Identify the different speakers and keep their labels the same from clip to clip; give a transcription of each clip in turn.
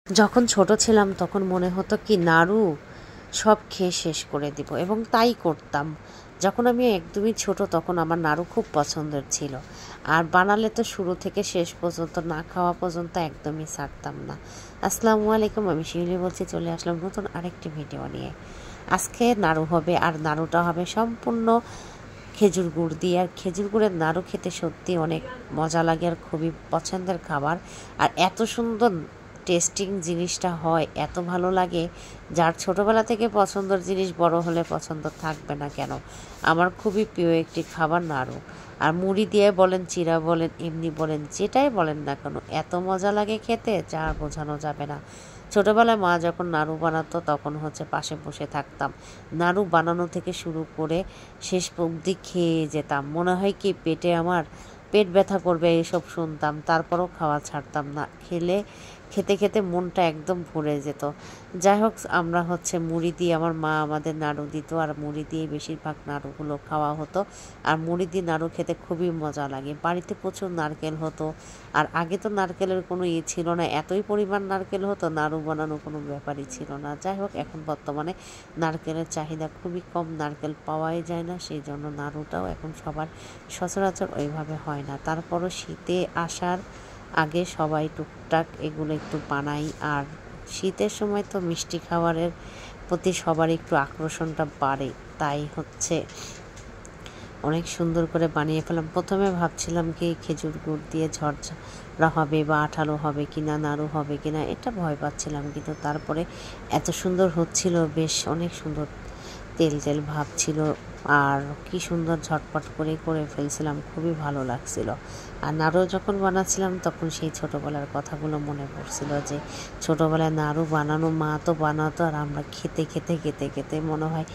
Speaker 1: যখন ছোট ছিলাম তখন মনে হতো কি নাড়ু সব খেয়ে শেষ করে দিব এবং তাই করতাম। যখন আমি একদমই ছোট তখন আমার নাড়ু খুব পছন্দের ছিল, আর বানালে তো শুরু থেকে শেষ পর্যন্ত না খাওয়া পর্যন্ত একদমই ছাড়তাম না। আসসালামু আলাইকুম, আমি শিউলি বলছি, চলে আসলাম নতুন আরেকটি ভিডিও নিয়ে। আজকে নাড়ু হবে, আর নাড়ুটা হবে সম্পূর্ণ খেজুর গুড় দিয়ে। আর খেজুর গুড়ের নাড়ু খেতে সত্যি অনেক মজা লাগে আর খুবই পছন্দের খাবার। আর এত সুন্দর টেস্টিং জিনিসটা হয়, এত ভালো লাগে, যার ছোটোবেলা থেকে পছন্দের জিনিস বড় হলে পছন্দ থাকবে না কেন। আমার খুবই প্রিয় একটি খাবার নাড়ু। আর মুড়ি দিয়ে বলেন, চিড়া বলেন, এমনি বলেন, যেটাই বলেন না কেন, এত মজা লাগে খেতে যা বোঝানো যাবে না। ছোটোবেলায় মা যখন নাড়ু বানাতো তখন পাশে বসে থাকতাম, নাড়ু বানানো থেকে শুরু করে শেষ অবধি খেয়ে যেতাম। মনে হয় কি পেটে আমার পেট ব্যথা করবে এইসব শুনতাম, তারপরও খাওয়া ছাড়তাম না। খেতে খেতে মনটা একদম ভরে যেত। যাই হোক, আমরা মুড়ি দিয়ে, আমার মা আমাদের নাড়ু দিত, আর মুড়ি দিয়ে বেশিরভাগ নাড়ুগুলো খাওয়া হতো। আর মুড়ি দিয়ে নাড়ু খেতে খুবই মজা লাগে। বাড়িতে প্রচুর নারকেল হতো, আর আগে তো নারকেলের কোনো ছিল না, এতই পরিমাণ নারকেল হতো, নাড়ু বানানো কোনো ব্যাপারই ছিল না। যাই হোক, এখন বর্তমানে নারকেলের চাহিদা খুবই কম, নারকেল পাওয়াই যায় না, সেই জন্য নাড়ুটাও এখন সবার সচরাচর ওইভাবে হয় না। তারপরও শীতে আসার আগে সবাই টুকটাক এগুলো একটু বানাই। আর শীতের সময় তো মিষ্টি খাবারের প্রতি সবার একটু আকর্ষণটা বাড়ে, তাই অনেক সুন্দর করে বানিয়ে ফেললাম। প্রথমে ভাবছিলাম কি খেজুর গুড় দিয়ে ঝরঝরা হবে বা আঠালো হবে কিনা, নাড়ু হবে কিনা, এটা ভয় পাচ্ছিলাম, কিন্তু তারপরে এত সুন্দর হচ্ছিল, বেশ অনেক সুন্দর তেল তেল ভাব ছিল, আর কি সুন্দর ঝটপট করে ফেলছিলাম, খুবই ভালো লাগছিল। আর নাড়ু যখন বানাচ্ছিলাম তখন সেই ছোটোবেলার কথাগুলো মনে পড়ছিল, যে ছোটোবেলায় নাড়ু বানানো, মা তো বানাতো, আর আমরা খেতে মনে হয়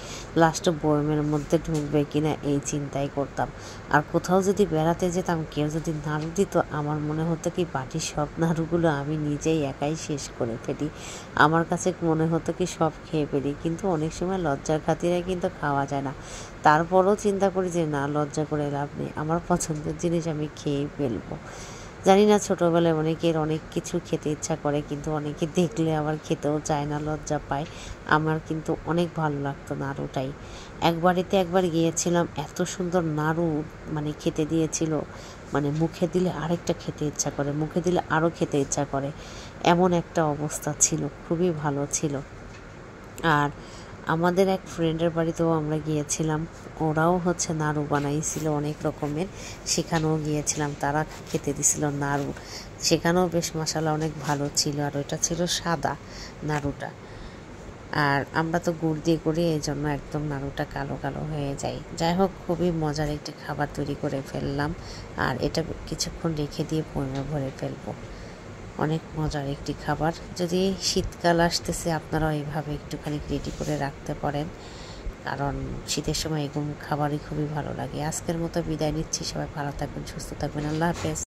Speaker 1: লাস্ট বয়মের মধ্যে ঢুকবে কিনা এই চিন্তাই করতাম। আর কোথাও যদি বেড়াতে যেতাম, কেউ যদি নাড়ু দিত, আমার মনে হতো কি বাটির সব নাড়ুগুলো আমি নিজেই একাই শেষ করে ফেলি। আমার কাছে মনে হতো কি সব খেয়ে ফেলি, কিন্তু অনেক সময় লজ্জার খাতিরে কিন্তু খাওয়া যায় না। তারপরও চিন্তা করি যে না, লজ্জা করে লাভ নেই, আমার পছন্দের জিনিস আমি খেয়েই ফেলবো। জানি না, ছোটোবেলায় অনেকের অনেক কিছু খেতে ইচ্ছা করে, কিন্তু অনেকে দেখলে আবার খেতেও চায় না, লজ্জা পায়। আমার কিন্তু অনেক ভালো লাগতো নাড়ুটাই। একবার গিয়েছিলাম, এত সুন্দর নাড়ু খেতে দিয়েছিল, মুখে দিলে আরেকটা খেতে ইচ্ছা করে, মুখে দিলে আরও খেতে ইচ্ছা করে, এমন একটা অবস্থা ছিল, খুবই ভালো ছিল। আর আমাদের এক ফ্রেন্ডের বাড়িতেও আমরা গিয়েছিলাম, ওরাও নাড়ু বানাইছিল অনেক রকমের, সেখানেও গিয়েছিলাম, তারা খেতে দিছিল নাড়ু, সেখানেও বেশ মশালা অনেক ভালো ছিল, আর ওইটা ছিল সাদা নাড়ুটা। আর আমরা তো গুড় দিয়ে করি, এই জন্য একদম নাড়ুটা কালো কালো হয়ে যায়। যাই হোক, খুবই মজার একটি খাবার তৈরি করে ফেললাম, আর এটা কিছুক্ষণ রেখে দিয়ে বয়মে ভরে ফেলবো। অনেক মজার একটি খাবার। যদি শীতকাল আসতেছে, আপনারাও এইভাবে একটুখানি রেডি করে রাখতে পারেন, কারণ শীতের সময় এরকম খাবারই খুবই ভালো লাগে। আজকের মতো বিদায় নিচ্ছি, সবাই ভালো থাকবেন, সুস্থ থাকবেন, আল্লাহ হাফেজ।